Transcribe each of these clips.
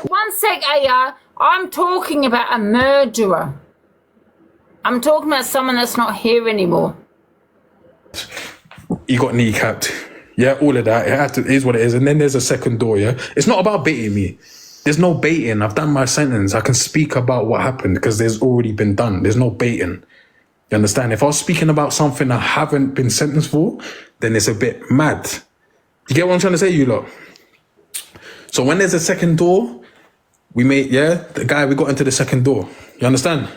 One sec, Aya. I'm talking about a murderer. I'm talking about someone that's not here anymore. He got kneecapped. Yeah, all of that. It is what it is. And then there's a second door, yeah? It's not about baiting me. There's no baiting. I've done my sentence. I can speak about what happened because there's already been done. There's no baiting. You understand? If I was speaking about something I haven't been sentenced for, then it's a bit mad. You get what I'm trying to say, you lot? So when there's a second door, we got into the second door. You understand?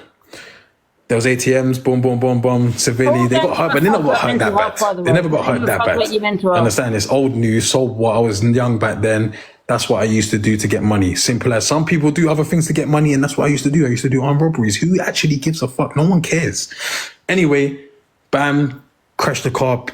There was ATMs, boom, boom, boom, boom, severely. They got hurt, but they never got hurt that bad. They never got hurt that bad. You understand? It's old news. So what? I was young back then. That's what I used to do to get money. Simple as. Some people do other things to get money, and that's what I used to do. I used to do armed robberies. Who actually gives a fuck? No one cares. Anyway, bam, crashed the car.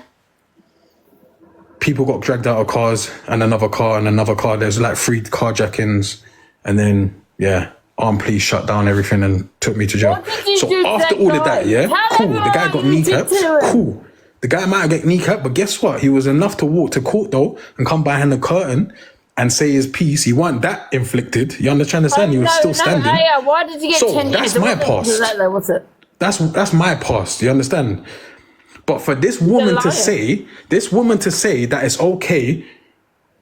People got dragged out of cars, and another car, and another car. There's like 3 carjackings, and then, yeah, armed police shut down everything and took me to jail. So after all of that, yeah, cool. The guy got kneecapped. Cool. The guy might have got kneecapped, but guess what? He was enough to walk to court, though, and come behind the curtain and say his piece. He wasn't that inflicted. You understand? He was still standing. Why did you get 10 years? That's my past. What's it? That's my past. You understand? But for this woman to say that it's okay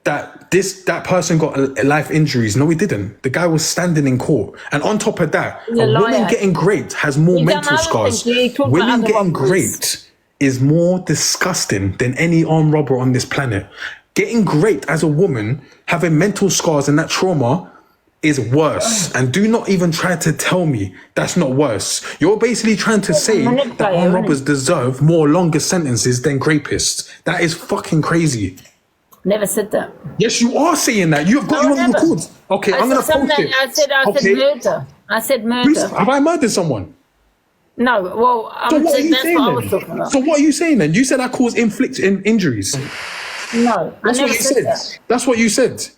that that person got life injuries, no, he didn't. The guy was standing in court, and on top of that, a woman getting raped has more mental scars. Women getting raped is more disgusting than any armed robber on this planet. Getting raped as a woman, having mental scars and that trauma is worse. And do not even try to tell me that's not worse. You're basically trying to say that armed robbers deserve more longer sentences than rapists. That is fucking crazy. Never said that. Yes, you are saying that. You've got you on record. Okay, I'm going to post it. I said murder. I said murder. Please, have I murdered someone? No, well, so what are you saying then? So what are you saying then? You said I caused injuries. No, that's what you said. That's what you said.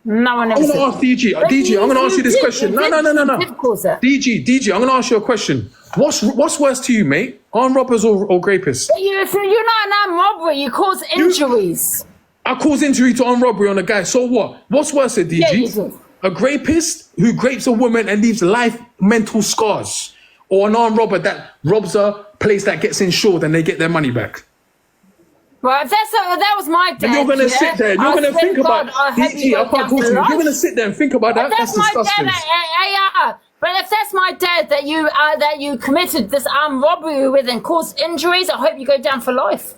No, I never said that. I'm going to ask DG. DG, I'm going to ask you this question. No. DG, I'm going to ask you a question. What's worse to you, mate? Armed robbers or rapists? You're not an armed robber. You cause injuries. I cause injury to armed robbery on a guy. So what? What's worse, DG? Yeah, a rapist who rapes a woman and leaves life mental scars, or an armed robber that robs a place that gets insured and they get their money back? Well, if that was my dad, and you're going to sit there, you're going to think about DG, I can't talk to you. You're going to sit there and think about that. That's disgusting. But if that's my dad that you committed this armed robbery with and caused injuries, I hope you go down for life.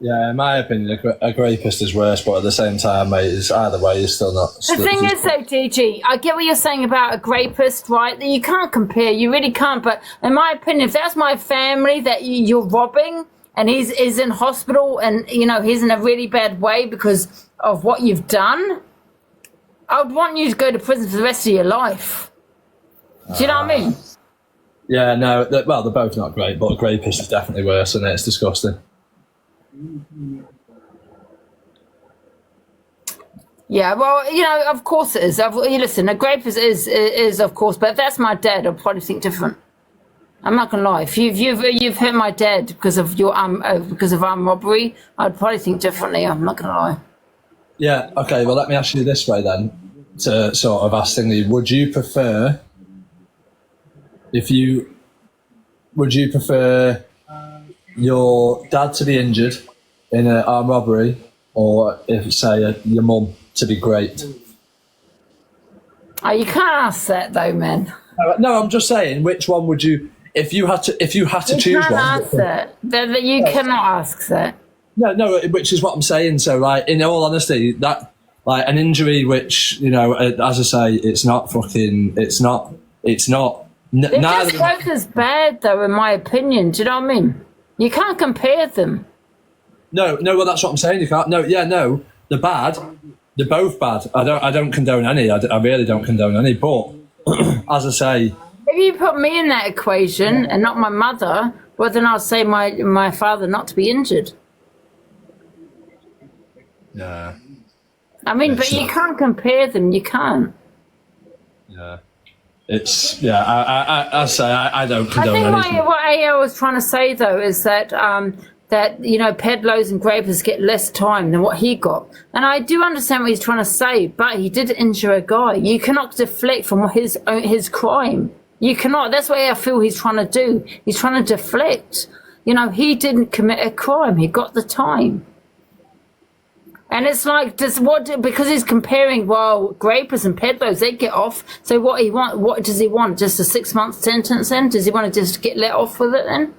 Yeah, in my opinion, a rapist is worse, but at the same time, mate, it's either way, you're still not. The thing is, though, DG, I get what you're saying about a rapist, right? That you can't compare, you really can't. But in my opinion, if that's my family that you're robbing, and he's in hospital, and he's in a really bad way because of what you've done, I would want you to go to prison for the rest of your life. Do you know what I mean? Yeah, no. They're both not great, but a rapist is definitely worse, and it's disgusting. Yeah, well, of course it is. Listen, a rapist is of course, but if that's my dad, I'll probably think different. I'm not gonna lie. If you've hurt my dad because of armed robbery, I'd probably think differently. I'm not gonna lie. Yeah. Okay. Well, let me ask you this way then, to sort of ask thingy. Would you prefer your dad to be injured in an armed robbery, or if say your mum to be raped? Oh, you can't ask that though, man. No, I'm just saying. Which one would you? If you had to choose one, ask that. You cannot ask that. No, which is what I'm saying. So, like, in all honesty, that like an injury, which as I say, it's not. It's just both as bad, though, in my opinion. Do you know what I mean? You can't compare them. No. Well, that's what I'm saying. You can't. No, they're bad. They're both bad. I don't condone any. I really don't condone any. But as I say. If you put me in that equation and not my mother, well, then I'll say my father not to be injured. Yeah. I mean, but you can't compare them. You can't. Yeah. I say I don't condone anything. I think what AO was trying to say, though, is that that, you know, peddlers and grapers get less time than what he got. And I do understand what he's trying to say, but he did injure a guy. You cannot deflect from his crime. You cannot. That's what I feel he's trying to do. He's trying to deflect. You know, he didn't commit a crime. He got the time. And it's like, because he's comparing, well, grapers and peddlers, they get off. So what does he want? Just a 6-month sentence then? Does he want to just get let off with it then?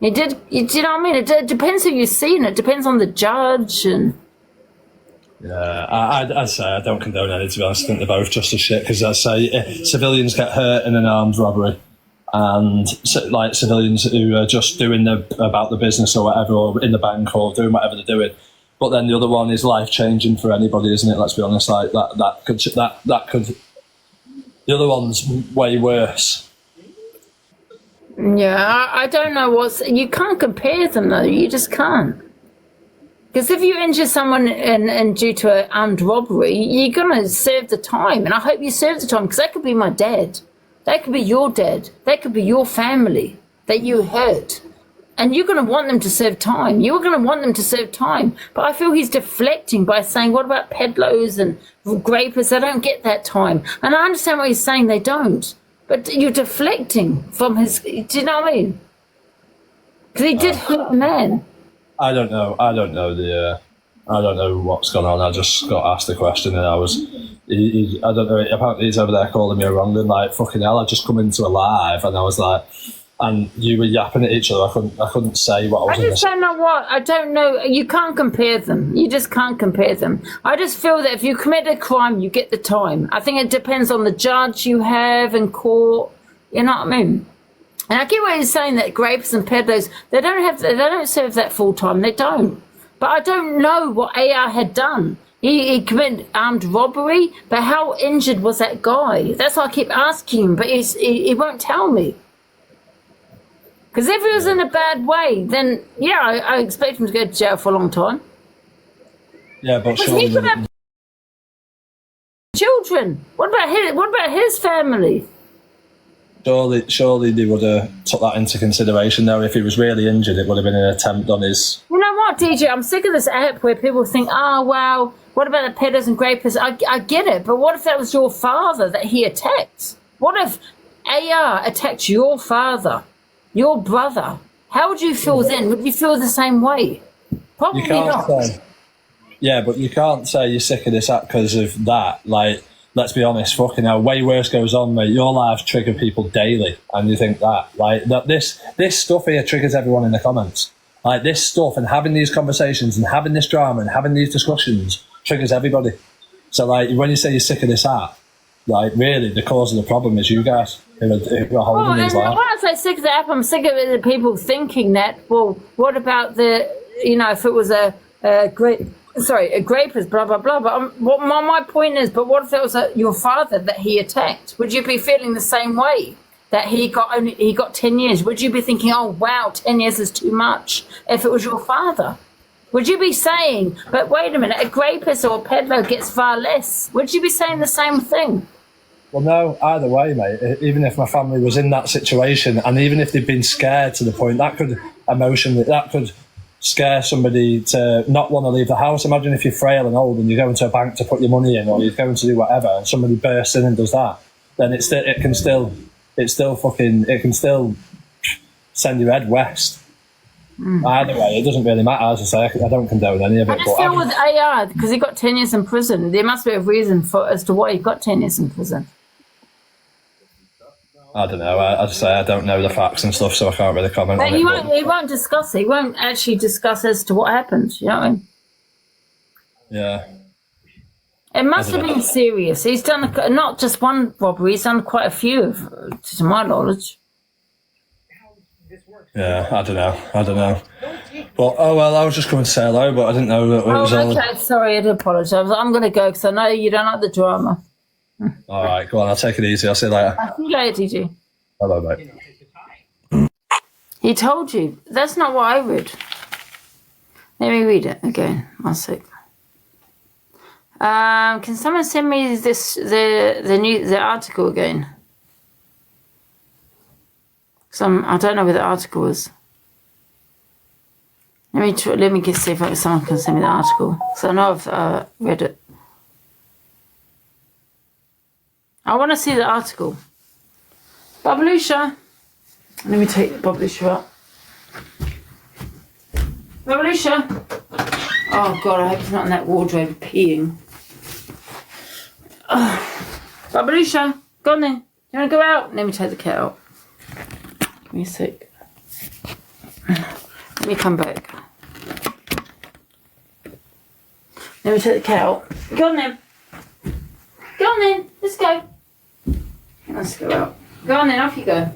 Do you know what I mean? It depends who you've seen. It depends on the judge. And Yeah, I'd say I don't condone any, to be honest. I think they're both just as shit, because I'd say civilians get hurt in an armed robbery, and like civilians who are just doing about the business or whatever, or in the bank or doing whatever they're doing. But then the other one is life changing for anybody, isn't it? Let's be honest. Like that could. The other one's way worse. yeah, I don't know you can't compare them though. You just can't. Because if you injure someone and due to an armed robbery, you're going to serve the time. And I hope you serve the time, because that could be my dad. That could be your dad. That could be your family that you hurt. And you're going to want them to serve time. You're going to want them to serve time. But I feel he's deflecting by saying, what about peddlers and grapers? They don't get that time. And I understand what he's saying, they don't. But you're deflecting from his... Do you know what I mean? Because he did hurt a man. I don't know. I don't know what's gone on. I just got asked the question, and I don't know. Apparently, he's over there calling me a wrong'un. Like, fucking hell! I just come into a live, and I was like, and you were yapping at each other. I couldn't say what I was. I just don't know what. I don't know. You can't compare them. You just can't compare them. I just feel that if you commit a crime, you get the time. I think it depends on the judge you have in court. You know what I mean? And I get what he's saying, that grapes and peddlers, they don't serve that full time. They don't. But I don't know what AR had done. He committed armed robbery, but how injured was that guy? That's why I keep asking him, but he won't tell me. Because if he was in a bad way, then yeah, I expect him to go to jail for a long time. Yeah, but He could have children. What about his family? Surely they would have took that into consideration, though. If he was really injured, it would have been an attempt on his... You know what, DJ? I'm sick of this app where people think, oh, wow, what about the peddlers and grapers? I get it, but what if that was your father that he attacked? What if AR attacked your father, your brother? How would you feel then? Would you feel the same way? Probably not. Yeah, but you can't say you're sick of this app because of that. Like... Let's be honest, fucking hell, way worse goes on, mate. Your lives trigger people daily, and you think that. Like, that this stuff here triggers everyone in the comments. Like, this stuff and having these conversations and having this drama and having these discussions triggers everybody. So, like, when you say you're sick of this app, like, really, the cause of the problem is you guys who are holding these lives. When I say sick of the app, I'm sick of the people thinking that, well, what about if it was a grapers, blah, blah, blah. But my point is, but what if it was your father that he attacked? Would you be feeling the same way? That he got 10 years? Would you be thinking, oh, wow, 10 years is too much if it was your father? Would you be saying, but wait a minute, a grapist or a peddler gets far less? Would you be saying the same thing? Well, no, either way, mate. Even if my family was in that situation, and even if they'd been scared to the point, that could scare somebody to not want to leave the house. Imagine if you're frail and old and you're going to a bank to put your money in, or you're going to do whatever, and somebody bursts in and does that. Then it can still send your head west. Either way, it doesn't really matter. As I say, I don't condone any of it. I just feel with AR, because he got 10 years in prison, there must be a reason as to why he got 10 years in prison. I don't know. As I say, I don't know the facts and stuff, so I can't really comment But on he it. He won't discuss it. He won't actually discuss as to what happened. You know what I mean? Yeah. It must have been serious. He's done not just one robbery. He's done quite a few, to my knowledge. Yeah, I don't know. But, oh well, I was just coming to say hello, but I didn't know that it was all... Okay, sorry, I do apologise. I'm going to go because I know you don't like the drama. All right, go on, I'll take it easy. I'll see you later. I'll see you later, DG. Hello, mate. He told you. That's not what I read. Let me read it again. 1 sec. Can someone send me the article again? I don't know where the article is. Let me see if someone can send me the article. So I know I've read it. I want to see the article. Babalusha. Let me take Babalusha up. Babalusha. Oh God, I hope he's not in that wardrobe peeing. Babalusha, go on then. You want to go out? Let me take the cat out. Give me a sec. Let me come back. Let me take the cat out. Go on then. Go on then. Let's go. Let's go out. Go on then. Off you go.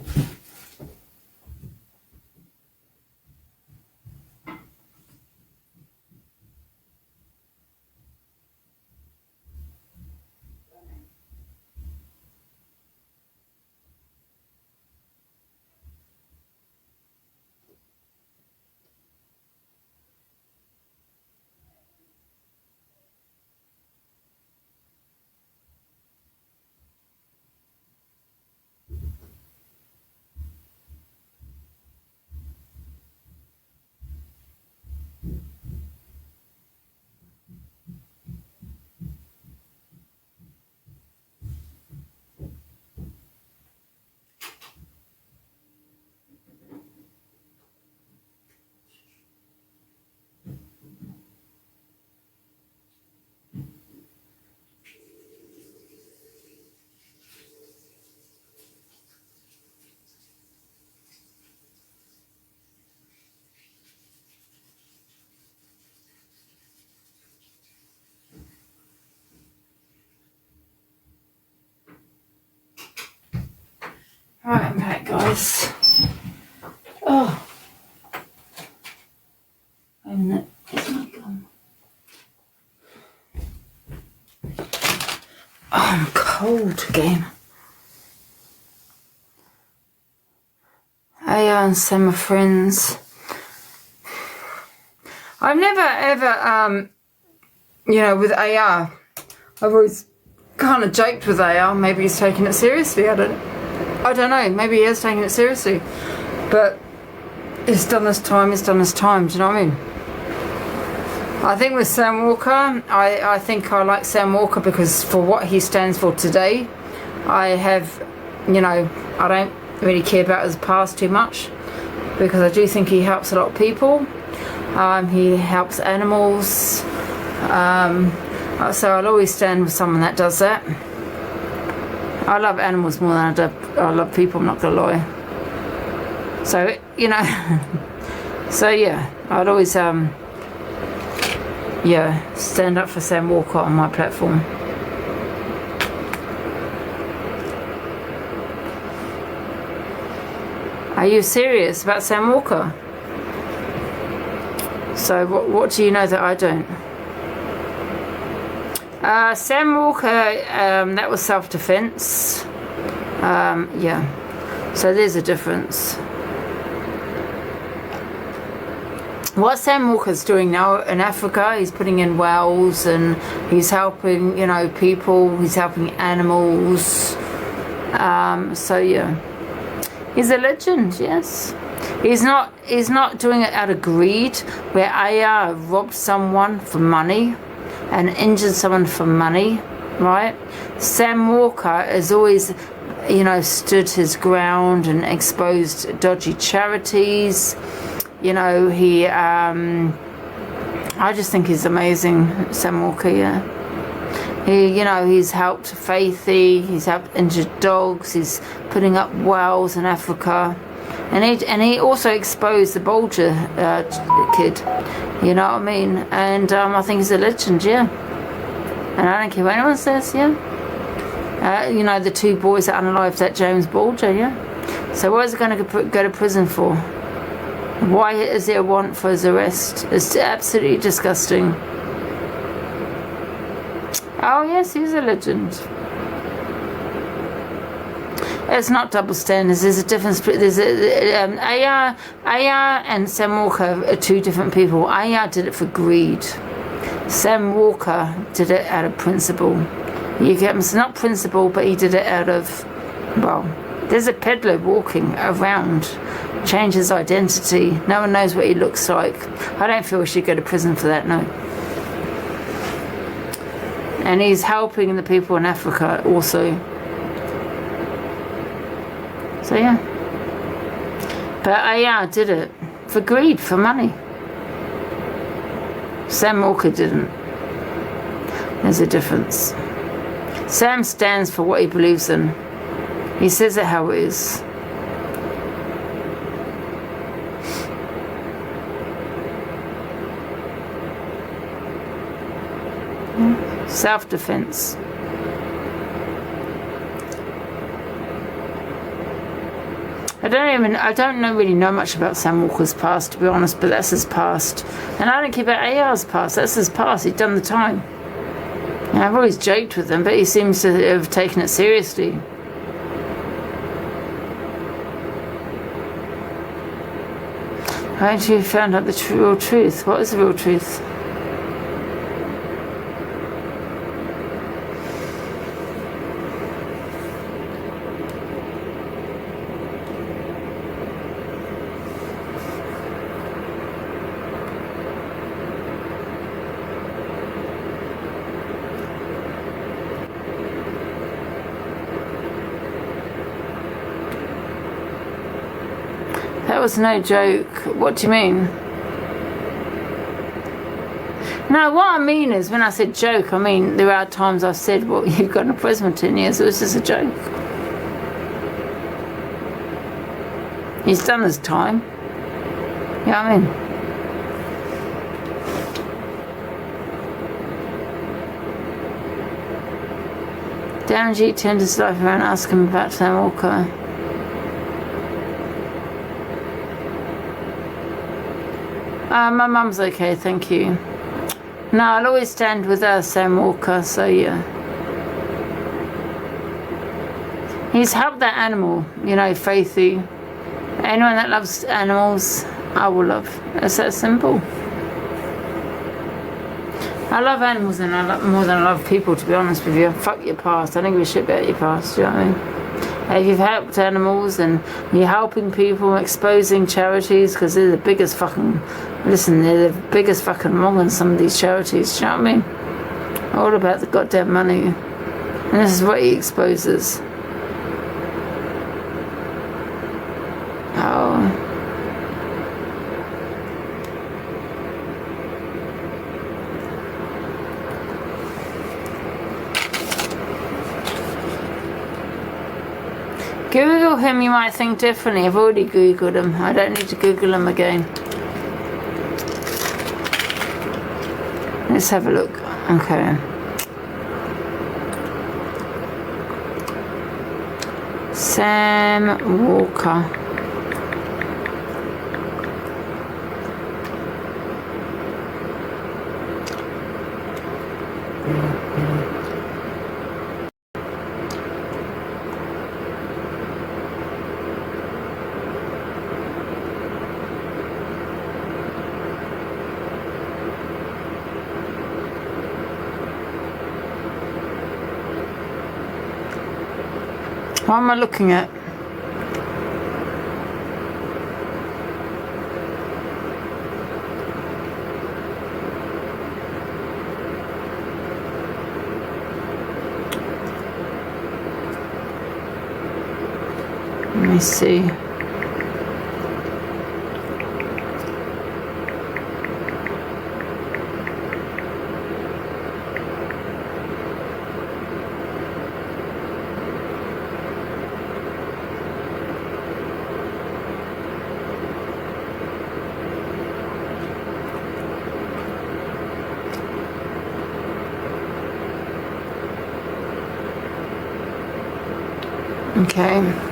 Right, I'm back, guys. Oh. Wait a minute. Where's my gum? Oh, I'm cold again. Aya and Sam are friends. I've never ever, with Aya, I've always kind of joked with Aya. Maybe he's taking it seriously. I don't know. Maybe he is taking it seriously. But he's done his time. Do you know what I mean? I think with Sam Walker, I think I like Sam Walker because for what he stands for today, I don't really care about his past too much because I do think he helps a lot of people. He helps animals. So I'll always stand with someone that does that. I love animals more than I love people, I'm not going to lie. So, so yeah, I'd always, stand up for Sam Walker on my platform. Are you serious about Sam Walker? So what do you know that I don't? Sam Walker, that was self-defense. So there's a difference. What Sam Walker's doing now in Africa, he's putting in wells and he's helping, people, he's helping animals. So yeah, he's a legend, yes. He's not doing it out of greed, where Aya robbed someone for money and injured someone for money, right? Sam Walker has always, stood his ground and exposed dodgy charities. He, I just think he's amazing, Sam Walker, yeah. He's helped Faithy, he's helped injured dogs, he's putting up wells in Africa. And he also exposed the Bulger kid, you know what I mean? And I think he's a legend, yeah. And I don't care what anyone says, yeah. The two boys that unalived that James Bulger, yeah. So what is he going to go to prison for? Why is there a warrant for his arrest? It's absolutely disgusting. Oh yes, he's a legend. It's not double standards. There's a difference. There's Aya and Sam Walker are two different people. Aya did it for greed. Sam Walker did it out of principle. You get him? It's not principle, but he did it out of, there's a peddler walking around change his identity. No one knows what he looks like. I don't feel he should go to prison for that, no. And he's helping the people in Africa also. So yeah. But yeah, I did it. For greed, for money. Sam Walker didn't. There's a difference. Sam stands for what he believes in. He says it how it is. Self-defense. I don't really know much about Sam Walker's past, to be honest, but that's his past. And I don't care about AR's past, that's his past, he's done the time. And I've always joked with him, but he seems to have taken it seriously. How did you find out the real truth? What is the real truth? That was no joke. What do you mean? No, what I mean is, when I said joke, I mean there are times I've said, well, you've got an prison for 10 years. It was just a joke. He's done his time. You know what I mean? Darren G turned his life around, asked him about Sam Walker. My mum's okay, thank you. No, I'll always stand with Sam Walker, so yeah. He's helped that animal, you know, Faithy. Anyone that loves animals, I will love. It's that simple. I love animals and I love more than I love people, to be honest with you. Fuck your past. I don't give a shit about your past, you know what I mean? If you've helped animals and you're helping people, exposing charities, because they're the biggest fucking, listen, they're the biggest fucking wrong in some of these charities, do you know what I mean? All about the goddamn money. And this is what he exposes. Oh. Google him, you might think differently. I've already Googled him. I don't need to Google him again. Let's have a look. Okay. Sam Walker. What am I looking at? Let me see. Okay.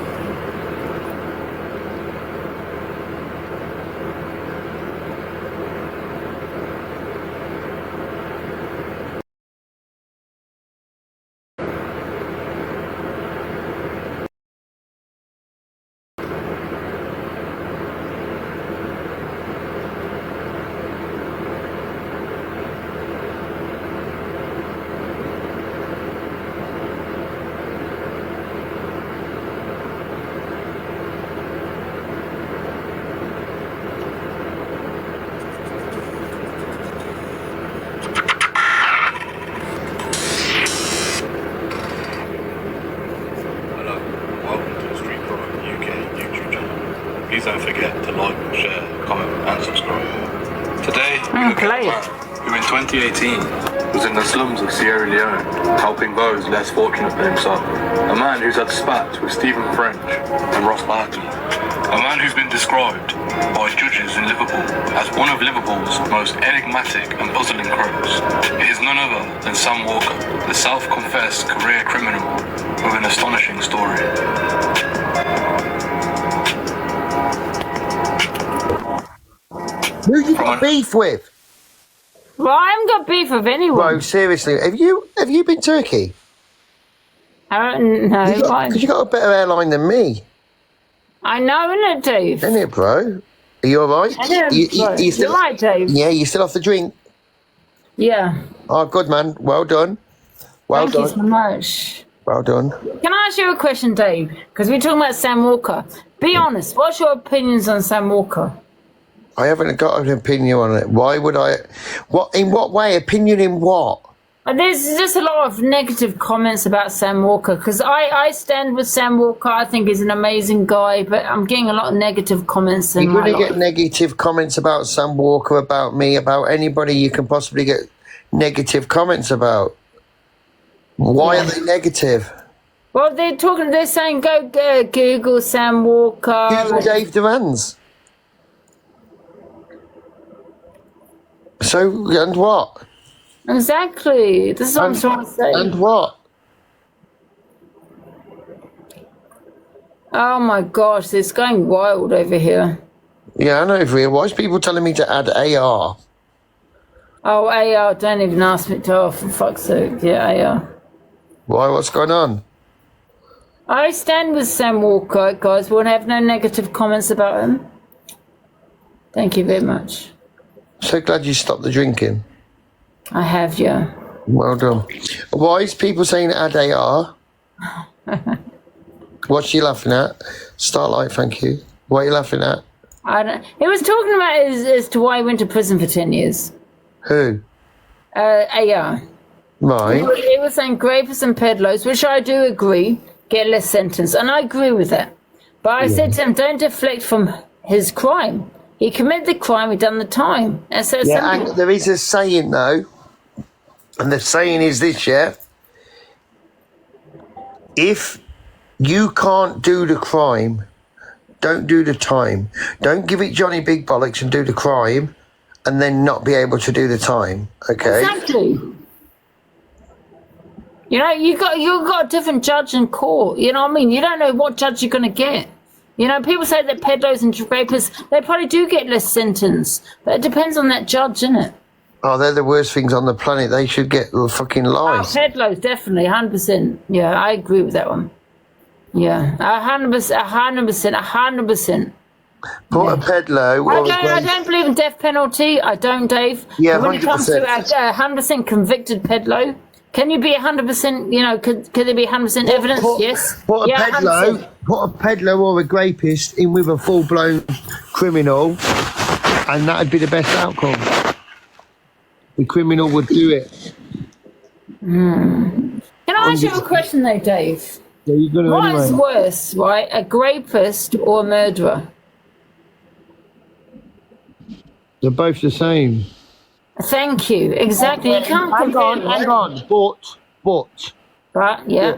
please don't forget to like, share, comment, and subscribe. Today, we look at a man who in 2018 was in the slums of Sierra Leone, helping those less fortunate than himself. A man who's had spats with Stephen French and Ross Barkley. A man who's been described by judges in Liverpool as one of Liverpool's most enigmatic and puzzling crows. It is none other than Sam Walker, the self-confessed career criminal with an astonishing story. Who you got beef with? Well, I haven't got beef with anyone. Bro, seriously, have you been Turkey? I don't know. Because you got a better airline than me. I know, innit, Dave? Isn't it, bro? Are you alright? I know, You still, you're right, Dave. yeah, you still off the drink? Yeah. Oh, good, man. Well done. Well Thank you done. so much. Well done. Can I ask you a question, Dave? Because we're talking about Sam Walker. Be honest. What's your opinions on Sam Walker? I haven't got an opinion on it. Why would I? What? In what way? Opinion in what? There's just a lot of negative comments about Sam Walker because I stand with Sam Walker. I think he's an amazing guy, but I'm getting a lot of negative comments. You're going to get negative comments about Sam Walker, about me, about anybody you can possibly get negative comments about. Why are they negative? Well, they're saying go Google Sam Walker. Google Dave Durans. So, and what? Exactly. This is what I'm trying to say. And what? Oh my gosh, it's going wild over here. Yeah, I know, it's real. Why is people telling me to add AR? Oh, AR, don't even ask me to, for fuck's sake. Yeah, AR. Why? What's going on? I stand with Sam Walker, guys. We'll have no negative comments about him. Thank you very much. So glad you stopped the drinking. I have, yeah. Well done. Why is people saying add AR? What's she laughing at? Starlight, thank you. What are you laughing at? I don't. He was talking about as to why he went to prison for 10 years. Who? AR. Right. He was saying rapists and peddlers, which I do agree, get less sentence, and I agree with that. But I said to him, don't deflect from his crime. He committed the crime, he done the time. And so Yeah, and there is a saying though, and the saying is this, yeah? If you can't do the crime, don't do the time. Don't give it Johnny Big Bollocks and do the crime and then not be able to do the time, okay? Exactly. You know, you've got a different judge in court. You know what I mean? You don't know what judge you're going to get. You know, people say that peddlers and rapists, they probably do get less sentence. But it depends on that judge, innit? Oh, they're the worst things on the planet. They should get fucking lives. Oh, peddlers, definitely, 100%. Yeah, I agree with that one. Yeah, 100%. Put a peddler. I don't believe in death penalty. I don't, Dave. Yeah, but when it comes to 100%. 100% convicted peddler, can you be 100%? You know, could there be 100% evidence? Yes. Put a 100%. peddler or a rapist in with a full-blown criminal, and that'd be the best outcome. The criminal would do it. Can I ask you a question though, Dave? Yeah, you're gonna What anyway. is worse, right? A rapist or a murderer? They're both the same. Thank you. Exactly. You can't compare. Hang on. But. Right? Yeah.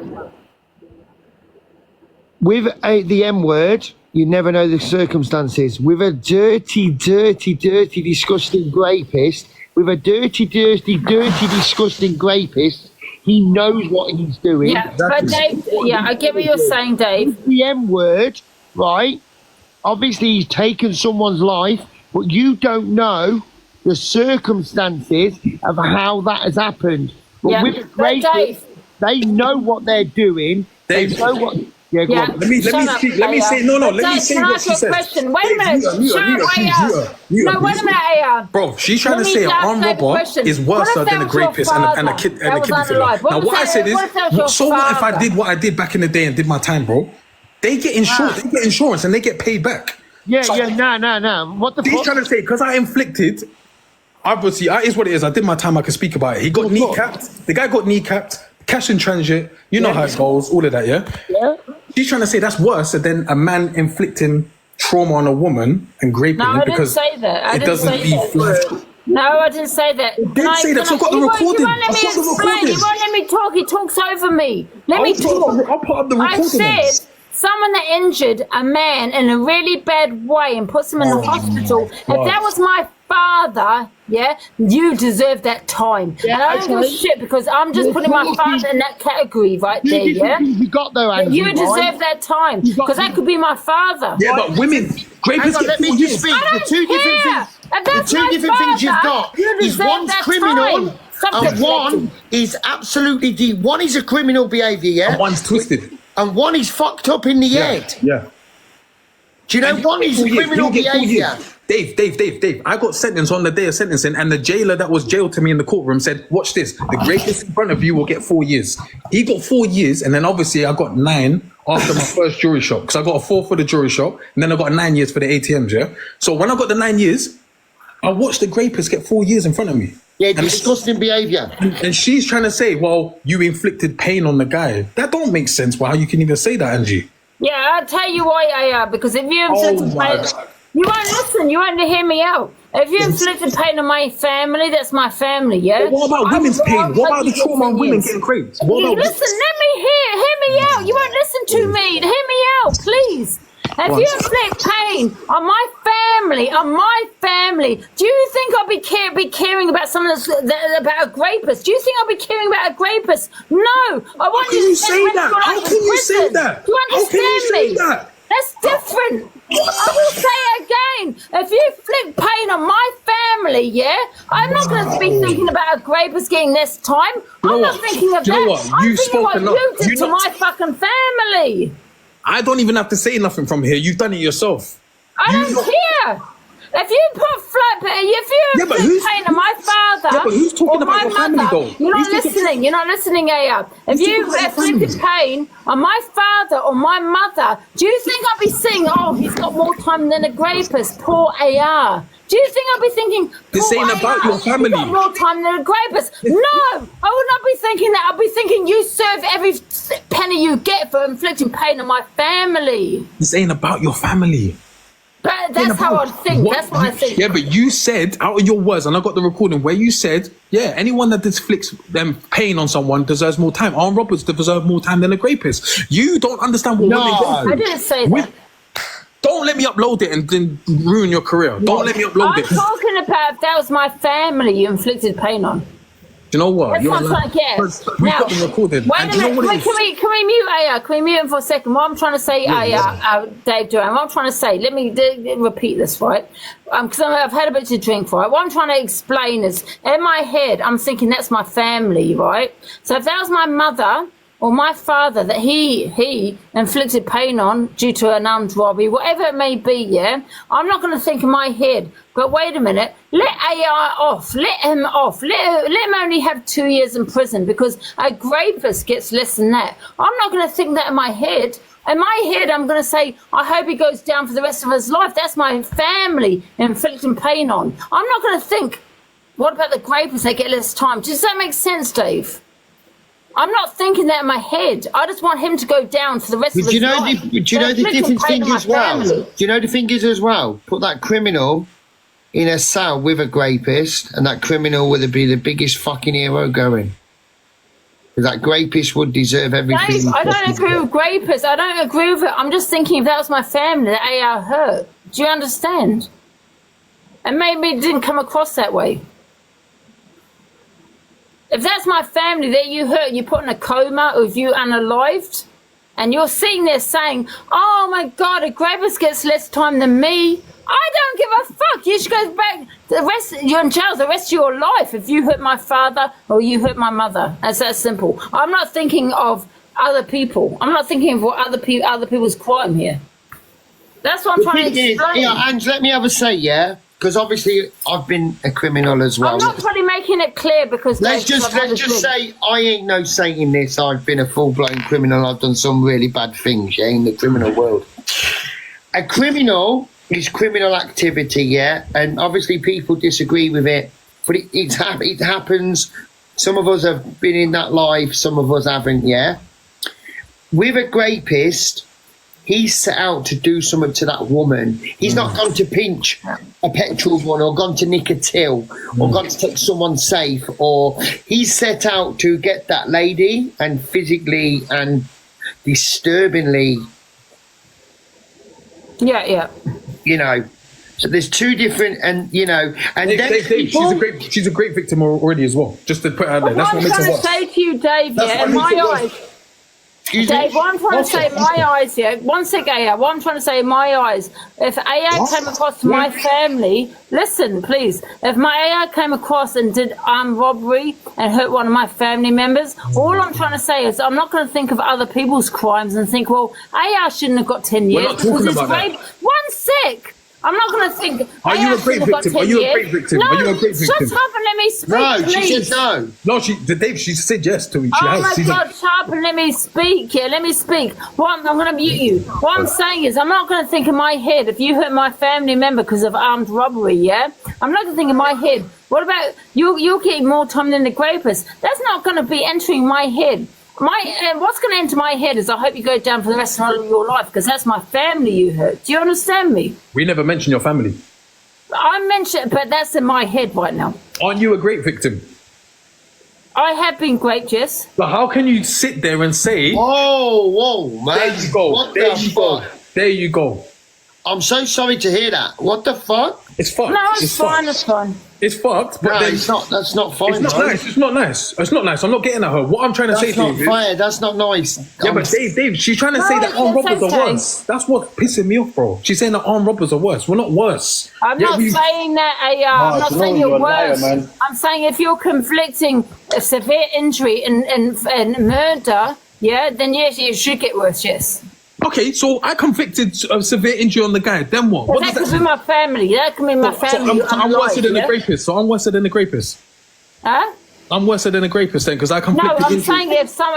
With the M word, you never know the circumstances. With a dirty, disgusting rapist, disgusting rapist, he knows what he's doing. Yeah. But Dave, yeah, I get what you're saying, Dave. The M word, right? Obviously, he's taken someone's life, but you don't know the circumstances of how that has happened. But Yeah. with a But rapist, Dave, they know what they're doing. Dave. They know what. Yeah, go yeah. on. Let me Shut up, speak. Let me AR. say no. Let me Dave, say can I what ask she you a said. question? Wait a Dave, minute. mute Shut her, up, please, AR. mute her. No, wait a minute, AR. Bro, she's trying to Let me say an ask armed Dave a robber question. is What worse if than that a was your rapist and a father kid that was kidnapper. unalive? What Now, if what I that- said what if that was your is, so what if I father? did what I did back in the day and did my time, bro? They get insurance. They get insurance and they get paid back. Yeah, So- no. What the He's fuck? trying to say because I inflicted. Obviously, it is what it is. I did my time. I can speak about it. He got kneecapped. The guy got kneecapped. Cash in transit. You know how it goes. All of that, yeah. Yeah. She's trying to say that's worse than a man inflicting trauma on a woman and raping No, her I didn't because say that. I it didn't doesn't say leave that. life. No, I didn't say that. did say that, so I've got the recording. You won't let me I've got the explain. recording. You won't let me talk. He talks over me. Let me talk. I'll put up the I recording. said someone that injured a man in a really bad way and puts him in the hospital. If that was my father, yeah, you deserve that time. Yeah, and I don't give a shit because I'm just putting my father in that category right there, yeah? You got though, Andrew. You deserve that time because that could be my father. Yeah, but women, Hang rapists on, get let 4 me years. just speak. I The don't two care. different things. If The that's two my different things you've father, got you is deserve one's that criminal time. Stop and deflecting. one is absolutely one is a criminal behaviour, yeah, And one's twisted. and one is fucked up in the head. Yeah. Do you know one is a criminal behaviour? Dave, I got sentenced on the day of sentencing, and the jailer that was jailed to me in the courtroom said, watch this, the greatest in front of you will get 4 years. He got 4 years, and then obviously I got 9 after my first jury shot, because I got a 4 for the jury shot, and then I got 9 years for the ATMs, yeah? So when I got the 9 years, I watched the rapist get 4 years in front of me. Yeah, disgusting behaviour. And she's trying to say, well, you inflicted pain on the guy. That don't make sense. Well, how you can even say that, Angie? Yeah, I'll tell you why, AR, because if you inflicted my pain, God. you won't listen, you won't hear me out. If you inflicted pain on my family, that's my family, yeah? But what about women's pain? What about the trauma on women getting raped? What about Listen, let me hear me out. You won't listen to me. Hear me out, please. If you inflict pain on my family, do you think I'll be caring about someone about a rapist? Do you think I'll be caring about a rapist? No. I want How can you say that? How can you say that? Do you How can you understand say me? that? That's different. I will say it again. If you inflict pain on my family, yeah, I'm not going to be thinking about a rapist getting this time. I'm not thinking of Do you know that. what? I'm You thinking what spoke enough. you did You to not- my fucking family. I don't even have to say nothing from here. You've done it yourself. I You don't not- care. If you put if you Yeah, but inflict who's- pain on my father Yeah, but who's talking or about my your family, mother, though? you're not Who's talking- listening. You're not listening, AR. If Who's you talking about your inflicted family? pain on my father or my mother, do you think I'll be saying, "Oh, he's got more time than a rapist"? Poor AR. Do you think I'll be thinking, This "Poor ain't about AR, your family." He's got more time than a rapist"? No, I would not be thinking that. I'll be thinking you serve every penny you get for inflicting pain on my family. This ain't about your family. But that's how I think. That's what I think. Yeah, but you said out of your words, and I got the recording where you said, yeah, anyone that inflicts them pain on someone deserves more time. Armed robbers deserve more time than a rapist. You don't understand what women go through. I didn't say We- that. Don't let me upload it and then ruin your career. Don't let me upload I'm it. talking about if that was my family you inflicted pain on. You know what? That's You're what I'm lying. trying to get. We've got them recorded. Wait And a do you know minute. what it is? Can we mute AR? Can we mute him for a second? What I'm trying to say, Dave Duran, what I'm trying to say, let me repeat this, right? Because I've had a bit to drink, right? What I'm trying to explain is, in my head, I'm thinking that's my family, right? So if that was my mother or my father that he inflicted pain on due to an armed robbery, whatever it may be, yeah, I'm not going to think in my head, but wait a minute, let AR off, let him off, let him only have 2 years in prison because a rapist gets less than that. I'm not going to think that in my head. In my head, I'm going to say, I hope he goes down for the rest of his life. That's my family inflicting pain on. I'm not going to think, what about the rapists, they get less time? Does that make sense, Dave? I'm not thinking that in my head. I just want him to go down for the rest of his life. Do you know the different thing as well? Do you know the thing is as well? Put that criminal in a cell with a rapist, and that criminal would be the biggest fucking hero going. That rapist would deserve everything. Dave, I don't agree with rapists. I don't agree with it. I'm just thinking if that was my family that AR hurt. Do you understand? And maybe it didn't come across that way. If that's my family that you hurt, you put in a coma, or if you unalived, and you're sitting there saying, oh my God, a rapist gets less time than me. I don't give a fuck. You should go back. You're in jail the rest of your life if you hurt my father or you hurt my mother. That's that simple. I'm not thinking of other people. I'm not thinking of what other people's crime here. That's what I'm trying to explain. Yeah, and let me have a say, yeah? Because obviously I've been a criminal as well. I'm not probably making it clear because Let's just say I ain't no saint in this. I've been a full-blown criminal. I've done some really bad things, yeah, in the criminal world. A criminal is criminal activity, yeah, and obviously people disagree with it, but it happens. Some of us have been in that life, some of us haven't, yeah. With a rapist, He's set out to do something to that woman. He's not gone to pinch a petrol one or gone to nick a till or gone to take someone safe, or he's set out to get that lady and physically and disturbingly, Yeah. you know. So there's two different, and you know, and then Dave, she's a great victim already as well. Just to put it out there, What that's I'm what makes trying it to worse. say to you, Dave, That's yeah, what in makes my it worse. eyes, Dave, what I'm trying to say in my eyes, yeah, one sec, Aya, what I'm trying to say in my eyes, if Aya came across my family, listen, please, if my Aya came across and did armed robbery and hurt one of my family members, all I'm trying to say is I'm not going to think of other people's crimes and think, well, Aya shouldn't have got 10 years. not talking because it's about that. rape. One sec. I'm not going to think. Are you Aya a great shouldn't have got victim? 10 Are you a years. great victim? No, Are you a great shut victim? up and let me speak, no, she please. said no. No, Dave, she said yes to me. She Oh has. my She's God, shut up and let me speak. Yeah, let me speak. I'm going to mute you. What I'm saying is, I'm not going to think in my head if you hurt my family member because of armed robbery. Yeah, I'm not going to think in my head. What about you're getting more time than the rapist? That's not going to be entering my head. What's going to enter my head is I hope you go down for the rest of your life because that's my family you hurt. Do you understand me? We never mentioned your family. I mentioned, but that's in my head right now. Aren't you a great victim? I have been great, Jess. But how can you sit there and say, Whoa, man. there you go, What there the you go, fuck? there you go. I'm so sorry to hear that. What the fuck? It's fucked. No, it's fine. fucked. It's fine. It's fucked, but No, then it's not. That's not fine. it's not bro. nice. It's not nice. It's not nice. I'm not getting at her. What I'm trying to say That's to not you is, fair. That's not nice. yeah, but Dave, she's trying to say No, that armed it's robbers are okay. worse. That's what's pissing me off, bro. She's saying that armed robbers are worse. We're not worse. I'm Yeah, not saying that, I'm not no, saying you're you're a liar, worse. man. I'm saying if you're conflicting a severe injury and murder, yeah, then yes, you should get worse, yes. Okay, so I convicted of severe injury on the guy. Then what? But What that does could that be my family. That could be my So family. I'm worse than yeah? the rapist. So I'm worse than the rapist. Huh? I'm worse than the rapist then because I No, conflicted I'm injury. saying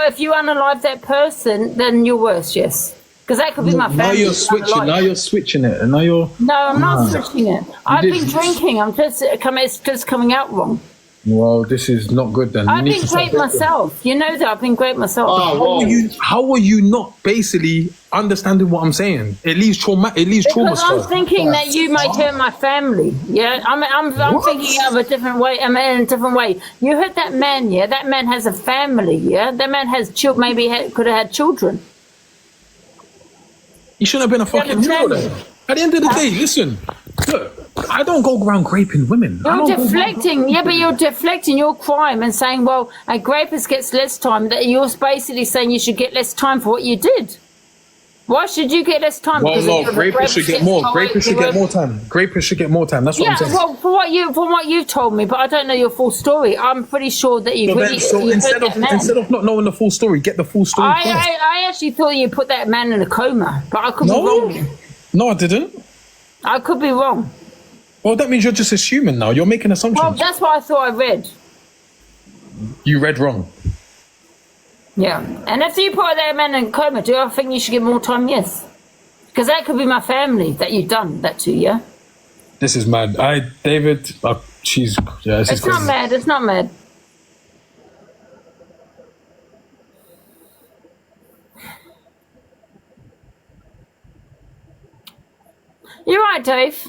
if you unalive that person, then you're worse, yes. Because that could be my family. Now you're switching. Now you're switching it, and now you're. No, I'm not switching it. I've did. been drinking. It's just coming out wrong. Well, this is not good then. I've You need been to stop great it. myself. You know that I've been great myself. Oh, whoa. How are you not basically understanding what I'm saying? It leaves trauma. It leaves trauma. Because I'm scarred. thinking that you might hurt my family. Yeah, I'm thinking of a different way. I mean, in a different way. You hurt that man. Yeah, that man has a family. Yeah, that man has children. Maybe could have had children. You shouldn't have been a fucking hero understand then. At the end of the day, listen. Look, I don't go around raping women. I You're don't go around- deflecting. Yeah, but you're deflecting your crime and saying, well, a rapist gets less time. That you're basically saying you should get less time for what you did. Why should you get less time? Well, Because no, if the rapists rapist should get gets more. told Rapists should you get were- more time. Rapists should get more time. That's what Yeah, I'm saying. well, from what you've told me, but I don't know your full story. I'm pretty sure that you So, really then, so you instead hurt of that man. not knowing the full story, get the full story first. I actually thought you put that man in a coma, but I could be No, wrong. no, I didn't. I could be wrong. Well, that means you're just assuming now. You're making assumptions. Well, that's what I thought I read. You read wrong. Yeah, and if you put that man in a coma, do I think you should give more time? Yes, because that could be my family that you've done that to. Yeah, This is mad. David, she's yeah. This is it's not crazy. mad. It's not mad. You're right, Dave.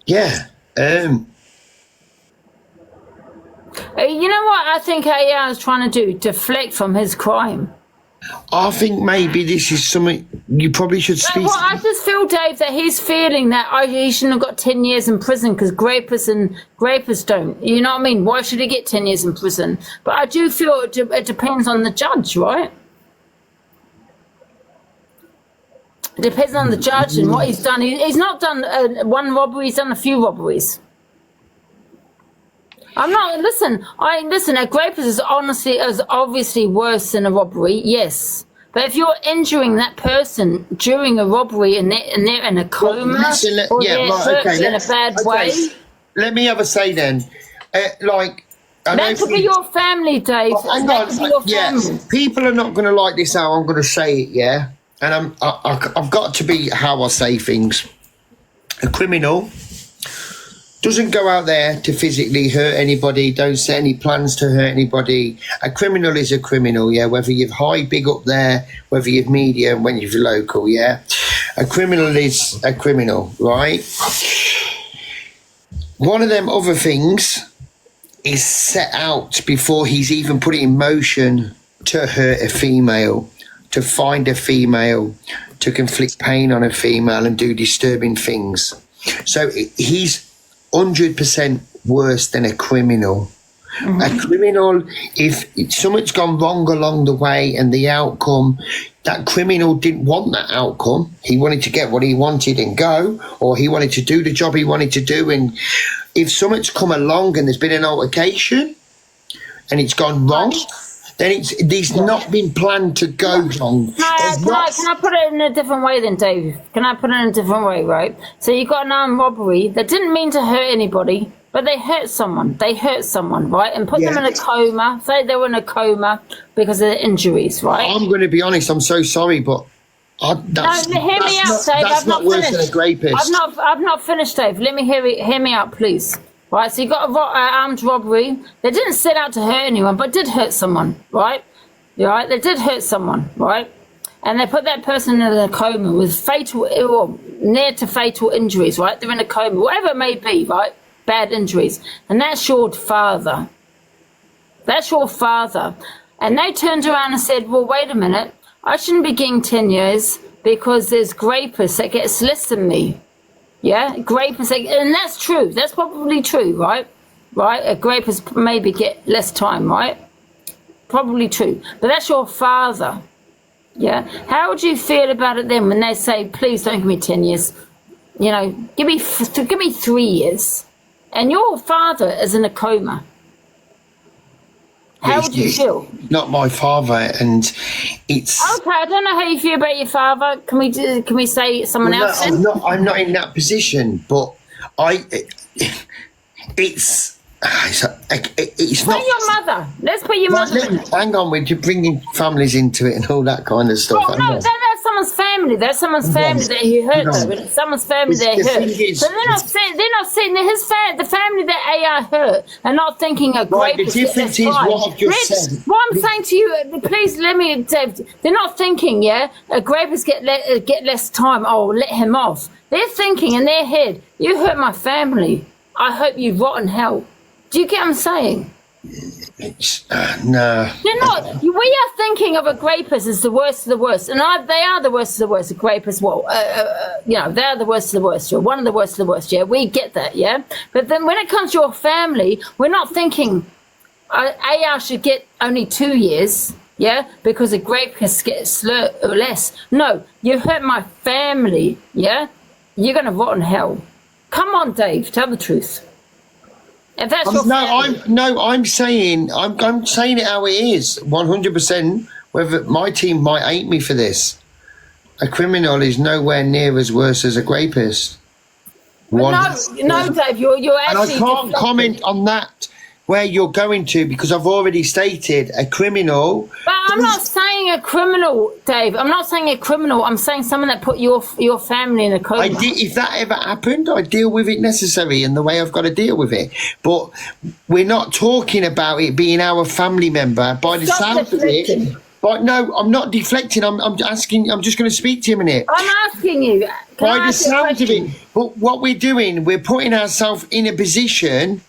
Yeah. You know what I think AI is trying to do? Deflect from his crime. I think maybe this is something you probably should But speak. what I just feel, Dave, that he's feeling that he shouldn't have got 10 years in prison because rapists don't. You know what I mean? Why should he get 10 years in prison? But I do feel it depends on the judge, right? It depends on the judge and what he's done. He's not done one robbery, he's done a few robberies. I'm not, listen, a rapist is obviously worse than a robbery, yes. But if you're injuring that person during a robbery and they're in a coma or they're hurt in a bad way. Let me have a say then. That could be your family, Dave. Hang That on, could be your yeah. family. People are not going to like this how I'm going to say it, yeah? And I've got to be how I say things. A criminal doesn't go out there to physically hurt anybody, don't set any plans to hurt anybody. A criminal is a criminal, yeah, whether you're high, big up there, whether you're medium, when you're local, yeah. A criminal is a criminal, right? One of them other things is set out before he's even put it in motion to hurt a female, to find a female, to inflict pain on a female and do disturbing things. So he's 100% worse than a criminal. A criminal, if something's gone wrong along the way and the outcome, that criminal didn't want that outcome. He wanted to get what he wanted and go, or he wanted to do the job he wanted to do. And if something's come along and there's been an altercation and it's gone wrong, then it's not been planned to go wrong. Can I put it in a different way then, Dave? Can I put it in a different way, right? So you got an armed robbery that didn't mean to hurt anybody, but they hurt someone. They hurt someone, right? And put them in a coma. Say they were in a coma because of the injuries, right? I'm going to be honest, I'm so sorry, but hear me out, Dave. That's not worse than a rapist. I've not finished, Dave. Let me hear me out, please. Right, so you got an armed robbery. They didn't set out to hurt anyone, but did hurt someone, right? Right, they did hurt someone, right? And they put that person in a coma with fatal or near to fatal injuries, right? They're in a coma, whatever it may be, right? Bad injuries. And that's your father. That's your father. And they turned around and said, well, wait a minute. I shouldn't be getting 10 years because there's rapists that gets less than me. Yeah, rapist, and that's true. That's probably true, right? Right, a rapist maybe get less time, right? Probably true. But that's your father. Yeah. How would you feel about it then when they say, please don't give me 10 years? You know, give me 3 years. And your father is in a coma. How would you feel? Not my father, and it's okay. I don't know how you feel about your father. Can we say someone else? I'm not in that position, but it's not your mother. Let's put your mother. Hang on, we're bringing families into it and all that kind of stuff. Well, no, that's someone's family. That's someone's family that he hurt. Though. Someone's family that he hurt. So they're not saying that the family that AR hurt, and not thinking a right, great. The difference is what I've just said. What I'm saying to you, please let me, Dave. They're not thinking, yeah, a rapist get less time. Oh, let him off. They're thinking in their head, you hurt my family. I hope you rot in hell. Do you get what I'm saying? No. You're not. We are thinking of a rapist as the worst of the worst. And they are the worst of the worst. A rapist, well, you know, they're the worst of the worst. You're one of the worst of the worst, yeah? We get that, yeah? But then when it comes to your family, we're not thinking AR should get only 2 years, yeah? Because a rapist gets less. No, you hurt my family, yeah? You're going to rot in hell. Come on, Dave, tell the truth. If that's I'm saying it how it is, 100%. Whether my team might hate me for this, a criminal is nowhere near as worse as a rapist. No, Dave, you're actually. And I can't comment on that where you're going to because I've already stated a criminal. But I'm not saying a criminal, Dave. I'm not saying a criminal. I'm saying someone that put your family in a coma. If that ever happened, I deal with it necessary and the way I've got to deal with it. But we're not talking about it being our family member by the sound of it. But no, I'm not deflecting. I'm asking. I'm just going to speak to you a minute. I'm asking you. By the sound of it. But what we're doing, we're putting ourselves in a position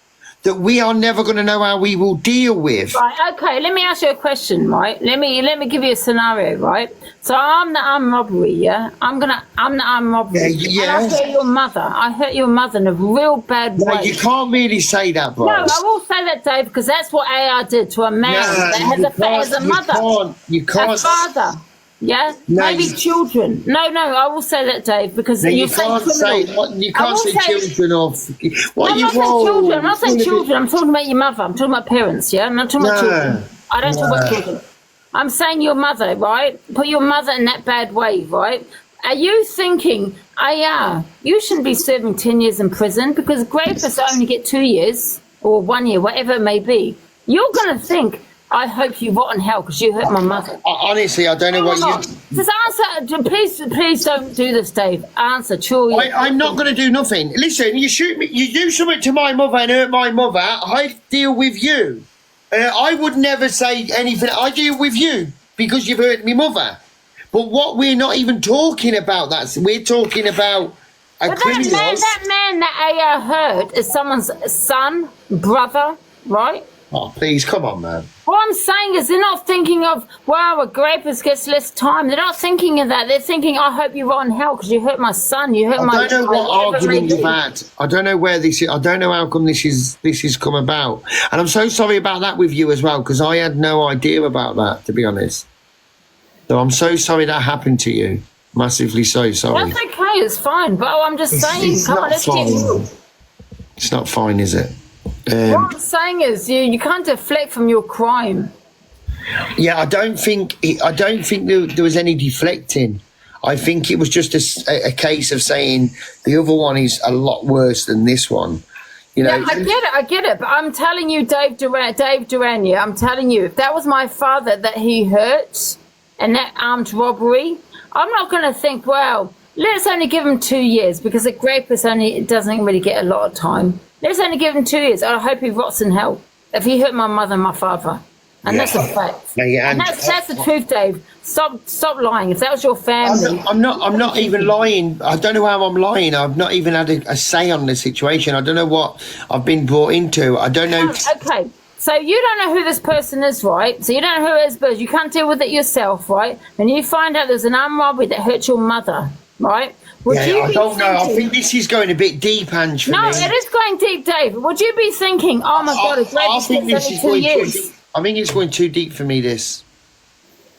that we are never going to know how we will deal with. Right, okay, let me ask you a question, right? Let me give you a scenario, right? So I'm the armed robbery, yeah? I'm the armed robbery. Yeah. And I hurt your mother. I hurt your mother in a real bad way. No, you can't really say that, bro. No, I will say that, Dave, because that's what AR did to a man that has a mother. You can't. A father. Yeah, no, maybe children. No, I will say that, Dave, because you can't say children of. I'm not saying children. I'm talking about your mother. I'm talking about parents. Yeah, I'm not talking about children. I don't talk about children. I'm saying your mother, right? Put your mother in that bad way, right? Are you thinking, you shouldn't be serving 10 years in prison because rapists only get 2 years or 1 year, whatever it may be. You're going to think, I hope you rot in hell because you hurt my mother. Honestly, I don't know what you. Just answer. Please don't do this, Dave. Answer, truly. I'm not going to do nothing. Listen, you shoot me, you do something to my mother and hurt my mother, I deal with you. I would never say anything. I deal with you because you've hurt my mother. But what we're not even talking about, we're talking about a criminal. That man that AR hurt is someone's son, brother, right? Oh, please, come on, man. What I'm saying is they're not thinking of, wow, a rapist gets less time. They're not thinking of that. They're thinking, I hope you rot in hell because you hurt my son. You hurt my... I don't know what argument you've had. I don't know where this is. I don't know how come this has come about. And I'm so sorry about that with you as well because I had no idea about that, to be honest. So I'm so sorry that happened to you. Massively so sorry. That's okay. It's fine. But I'm just saying, It's come on, not let's get fine. It's not fine, is it? What I'm saying is you can't deflect from your crime. Yeah, I don't think there was any deflecting. I think it was just a case of saying the other one is a lot worse than this one. You know, Yeah, I get it. But I'm telling you, Dave Duran, yeah, I'm telling you, if that was my father that he hurt and that armed robbery, I'm not going to think, well, let's only give him 2 years because a rapist doesn't really get a lot of time. Let's only give him 2 years. I hope he rots in hell if he hurt my mother and my father. And that's a fact. Yeah, and that's the truth, Dave. Stop lying. If that was your family, I'm not even lying. I don't know how I'm lying. I've not even had a say on the situation. I don't know what I've been brought into. I don't know. Okay, so you don't know who this person is, right? So you don't know who it is, but you can't deal with it yourself, right? And you find out there's an armed robbery that hurt your mother, right? I don't know. I think this is going a bit deep, Ange, for me. No, it is going deep, Dave. Would you be thinking, oh my God, it's only 2 years? I think it's going too deep for me, this.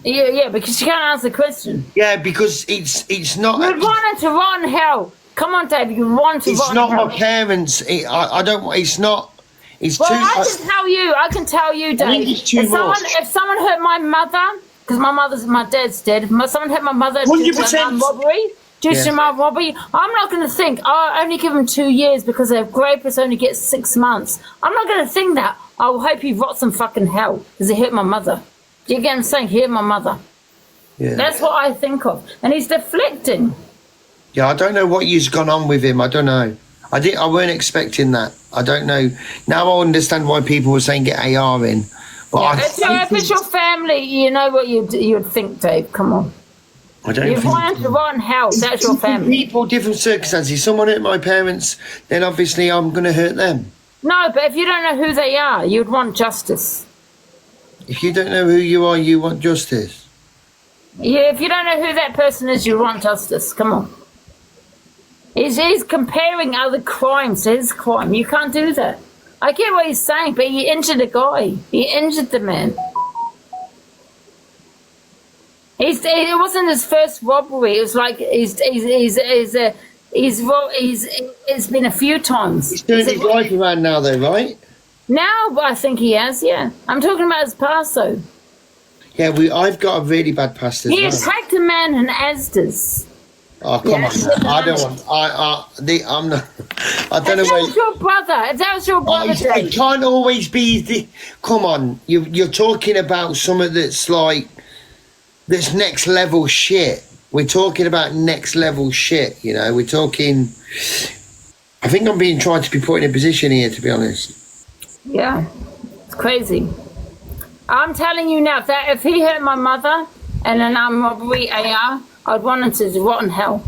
Yeah, because you can't answer the question. Yeah, because it's not... You wanted to rot in hell. Come on, Dave, you want to rot in hell. It's not my parents. I don't... It's not... It's well, too... I can tell you, Dave. I think it's too much. If someone hurt my mother, because my dad's dead, if someone hurt my mother... 100%. Robbery... Due to my robbery, I'm not going to think, I only give him 2 years because a rapist only gets 6 months. I'm not going to think that. I will hope he rots in fucking hell because he hit my mother. Do you get what I'm saying? He hit my mother. Yeah. That's what I think of. And he's deflecting. Yeah, I don't know what you've gone on with him. I don't know. I weren't expecting that. I don't know. Now I understand why people were saying get AR in. But if it's your family, you know what you'd think, Dave. Come on. I don't You wanted to rot in hell. That's your family. People, different circumstances. Someone hurt my parents, then obviously I'm going to hurt them. No, but if you don't know who they are, you'd want justice. If you don't know who you are, you want justice. Yeah, if you don't know who that person is, you want justice. Come on. He's comparing other crimes to his crime. You can't do that. I get what he's saying, but he injured a guy. He injured the man. It wasn't his first robbery. It was like it's been a few times. He's turned his life around now, though, right? Now, I think he has. Yeah, I'm talking about his past, though. Yeah, I've got a really bad past as well. He attacked a man in Asda's. Oh, come on! I don't want. I'm not. I don't know if where. That was your brother. If that was your brother, it can't always be the. Come on, you're talking about something that's like. This next level shit. We're talking about next level shit, you know. We're talking... I think I'm being tried to be put in a position here, to be honest. Yeah, it's crazy. I'm telling you now, if he hurt my mother and an armed robbery AR, I'd want him to rot in hell.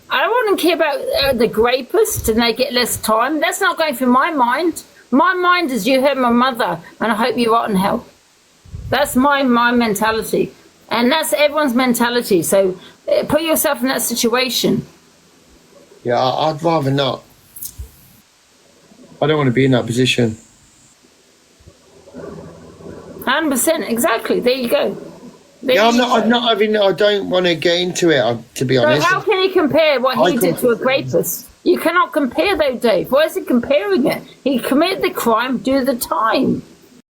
I wouldn't care about the rapist and they get less time. That's not going through my mind. My mind is you hurt my mother and I hope you rot in hell. That's my mentality. And that's everyone's mentality. So put yourself in that situation. Yeah, I'd rather not. I don't want to be in that position. 100%, exactly. There you go. I'm not having. I don't want to get into it. To be honest. So how can you compare what he did to a rapist? You cannot compare, though, Dave. Why is he comparing it? He committed the crime, do the time.